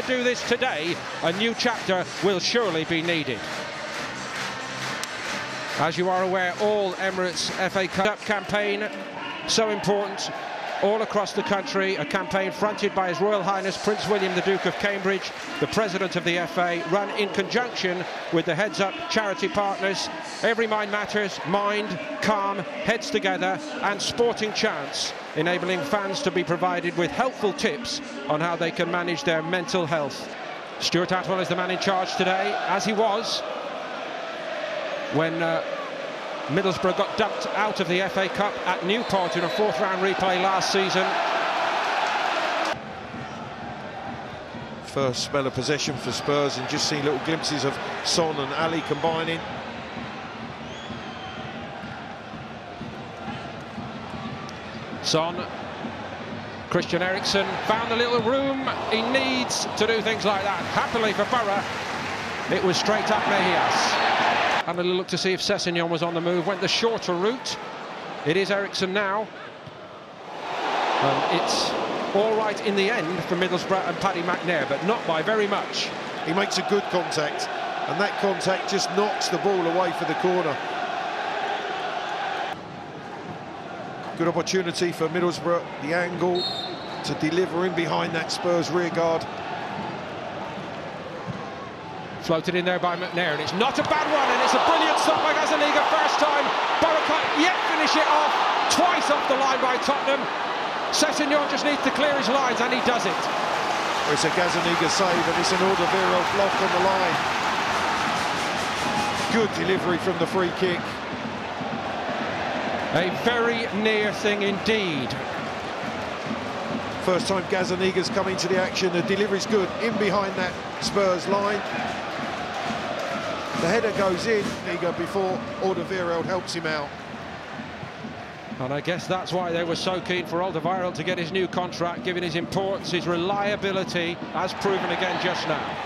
do this today, a new chapter will surely be needed. As you are aware, all Emirates FA Cup campaign, so important all across the country, a campaign fronted by His Royal Highness Prince William the Duke of Cambridge, the President of the FA, run in conjunction with the Heads Up charity partners. Every mind matters, mind, calm, heads together and sporting chance, enabling fans to be provided with helpful tips on how they can manage their mental health. Stuart Atwell is the man in charge today, as he was when Middlesbrough got dumped out of the FA Cup at Newport in a fourth-round replay last season. First spell of possession for Spurs, and just seeing little glimpses of Son and Ali combining. Son, Christian Eriksen found a little room. He needs to do things like that. Happily for Borough, it was straight up Mejias. Had a little look to see if Sessegnon was on the move, went the shorter route. It is Eriksen now. It's all right in the end for Middlesbrough and Paddy McNair, but not by very much. He makes a good contact, and that contact just knocks the ball away for the corner. Good opportunity for Middlesbrough, the angle to deliver in behind that Spurs rearguard. Floated in there by McNair, and it's not a bad one, and it's a brilliant stop by Gazaniga. First time, Borough can't yet finish it off. Twice off the line by Tottenham. Sessegnon just needs to clear his lines, and he does it. It's a Gazaniga save, and it's an Alderweireld block on the line. Good delivery from the free kick. A very near thing indeed. First time Gazaniga's come into the action, the delivery's good, in behind that Spurs line. The header goes in, Niga, before Alderweireld helps him out. And I guess that's why they were so keen for Alderweireld to get his new contract, given his importance, his reliability, as proven again just now.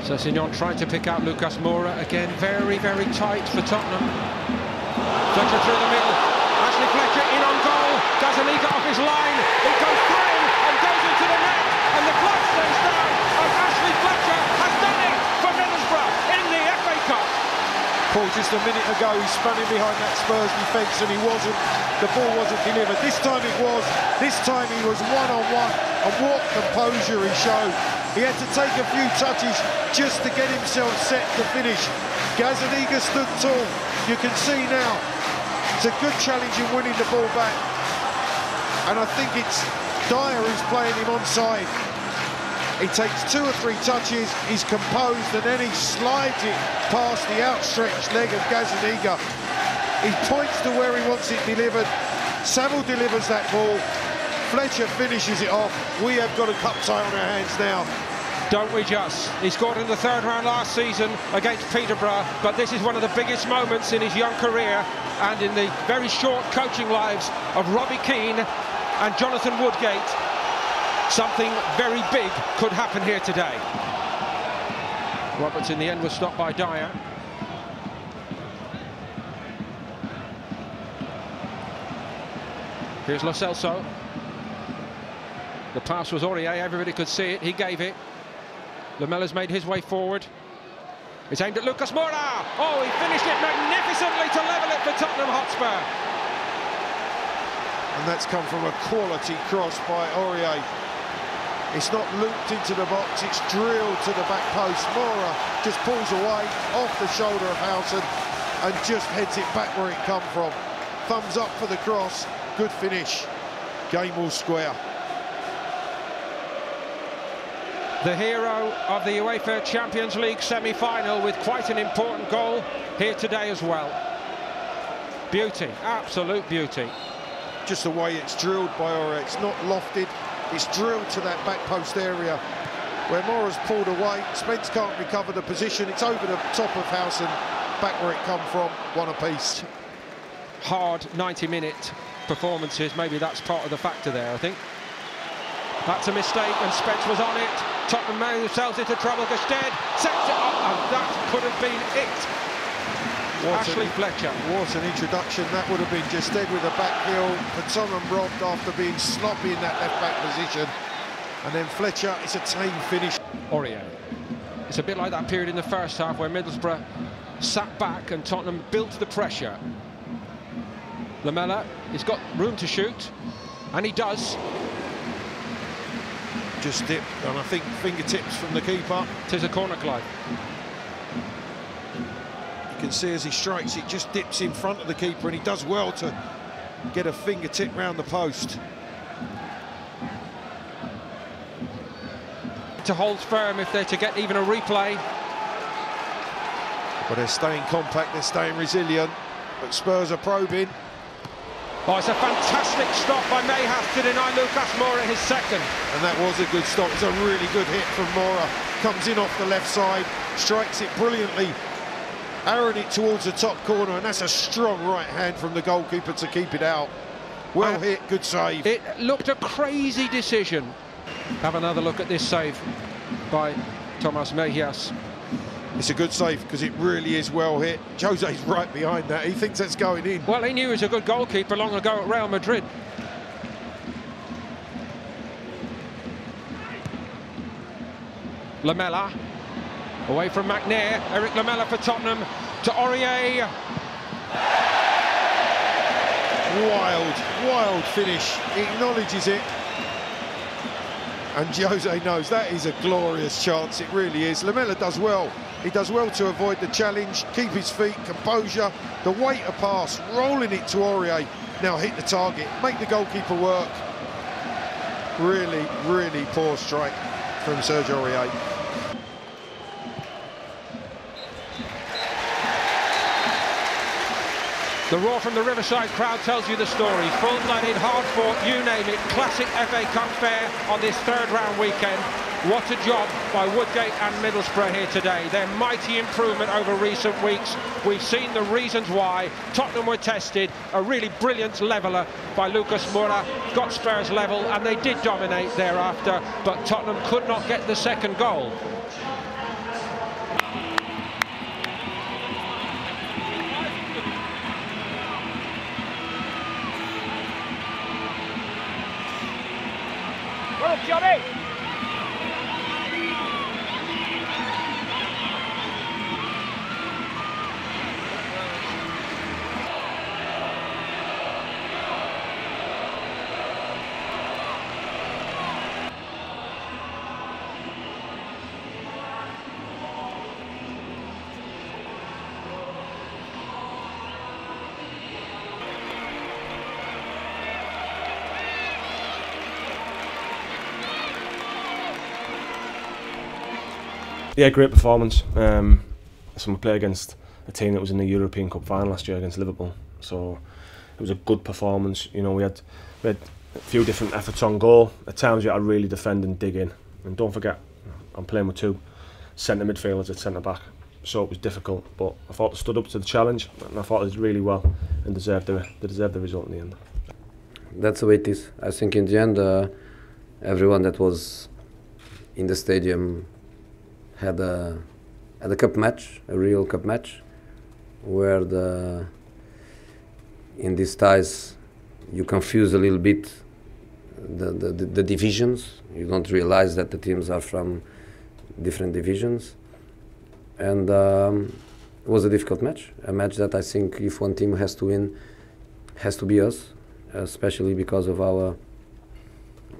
Sessegnon trying to pick out Lucas Moura again, very, very tight for Tottenham. Fletcher through the middle, Ashley Fletcher in on goal, Gazaniga off his line, it goes through and goes into the net, and the flag stays down, and Ashley Fletcher has done it for Middlesbrough in the FA Cup. Paul, just a minute ago he spun in behind that Spurs defence and the ball wasn't delivered. This time it was, this time he was one-on-one, and what composure he showed. He had to take a few touches just to get himself set to finish. Gazaniga stood tall. You can see now it's a good challenge in winning the ball back. And I think it's Dyer who's playing him onside. He takes 2 or 3 touches, he's composed, and then he slides it past the outstretched leg of Gazaniga. He points to where he wants it delivered. Saville delivers that ball. Fletcher finishes it off. We have got a cup tie on our hands now. Don't we just? He scored in the 3rd round last season against Peterborough, but this is one of the biggest moments in his young career and in the very short coaching lives of Robbie Keane and Jonathan Woodgate. Something very big could happen here today. Roberts in the end was stopped by Dyer. Here's Lo Celso. The pass was Aurier, everybody could see it, he gave it. Lamella's made his way forward. It's aimed at Lucas Moura. Oh, he finished it magnificently to level it for Tottenham Hotspur. And that's come from a quality cross by Aurier. It's not looped into the box, it's drilled to the back post. Moura just pulls away off the shoulder of Houghton. and just heads it back where it come from. Thumbs up for the cross, good finish. Game all square. The hero of the UEFA Champions League semi-final with quite an important goal here today as well. Beauty, absolute beauty. Just the way it's drilled by Aurier, it's not lofted, it's drilled to that back post area where Mora's pulled away. Spence can't recover the position, it's over the top of Howson, back where it come from, one apiece. Hard 90-minute performances, maybe that's part of the factor there, I think. That's a mistake, and Spence was on it. Tottenham themselves into trouble. Gestede sets it up, and that could have been it. Ashley Fletcher. What an introduction that would have been. Gestede with a back heel. Tottenham robbed after being sloppy in that left-back position. And then Fletcher, it's a tame finish. Aurier. It's a bit like that period in the first half where Middlesbrough sat back and Tottenham built the pressure. Lamela, he's got room to shoot, and he does. Just dipped, and I think fingertips from the keeper. Tis a corner, Clive. You can see as he strikes, it just dips in front of the keeper, and he does well to get a fingertip round the post. To hold firm if they're to get even a replay. But they're staying compact, they're staying resilient, but Spurs are probing. Oh, it's a fantastic stop by Mayhath to deny Lucas Moura his second. And that was a good stop. It's a really good hit from Moura. Comes in off the left side, strikes it brilliantly, arrowing it towards the top corner, and that's a strong right hand from the goalkeeper to keep it out. Well hit, good save. It looked a crazy decision. Have another look at this save by Thomas Mejias. It's a good save because it really is well hit. Jose's right behind that. He thinks that's going in. Well, he knew he was a good goalkeeper long ago at Real Madrid. Lamela, away from McNair. Eric Lamela for Tottenham to Aurier. Wild finish. He acknowledges it. And Jose knows that is a glorious chance. It really is. Lamela does well. He does well to avoid the challenge, keep his feet, composure, the weight of pass, rolling it to Aurier. Now hit the target, make the goalkeeper work. Really, really poor strike from Sergio Aurier. The roar from the Riverside crowd tells you the story. Full-blooded, hard-fought, you name it. Classic FA Cup fare on this third-round weekend. What a job by Woodgate and Middlesbrough here today. Their mighty improvement over recent weeks. We've seen the reasons why. Tottenham were tested. A really brilliant leveller by Lucas Moura got Spurs level, and they did dominate thereafter, but Tottenham could not get the second goal. Well, Johnny! Yeah, great performance. So we played against a team that was in the European Cup final last year against Liverpool. So it was a good performance. You know, we had a few different efforts on goal. At times we had to really defend and dig in. And don't forget, I'm playing with two centre midfielders at centre back. So it was difficult, but I thought they stood up to the challenge, and I thought it did really well and deserved the result in the end. That's the way it is. I think in the end, everyone that was in the stadium had a cup match, a real cup match, where in these ties you confuse a little bit the divisions. You don't realize that the teams are from different divisions, and it was a difficult match. A match that I think if one team has to win, has to be us, especially because of our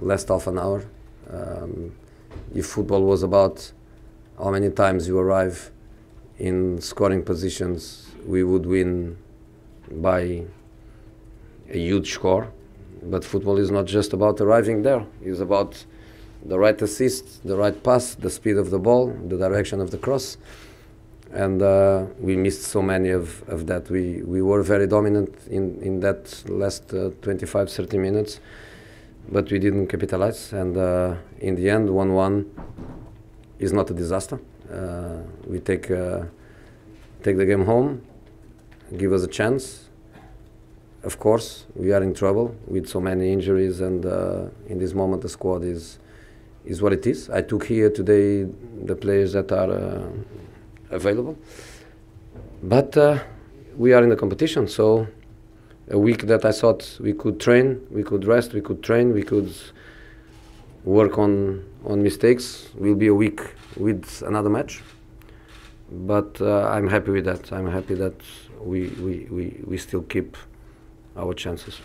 last half an hour. If football was about how many times you arrive in scoring positions we would win by a huge score. But football is not just about arriving there. It's about the right assist, the right pass, the speed of the ball, the direction of the cross. And we missed so many of that. We were very dominant in that last 25-30 minutes, but we didn't capitalize. And in the end, 1-1 is not a disaster. We take the game home, give us a chance. Of course, we are in trouble with so many injuries, and in this moment the squad is what it is. I took here today the players that are available, but we are in the competition, so a week that I thought we could train, we could rest, we could train, we could work on mistakes, will be a week with another match. But I'm happy with that. I'm happy that we still keep our chances.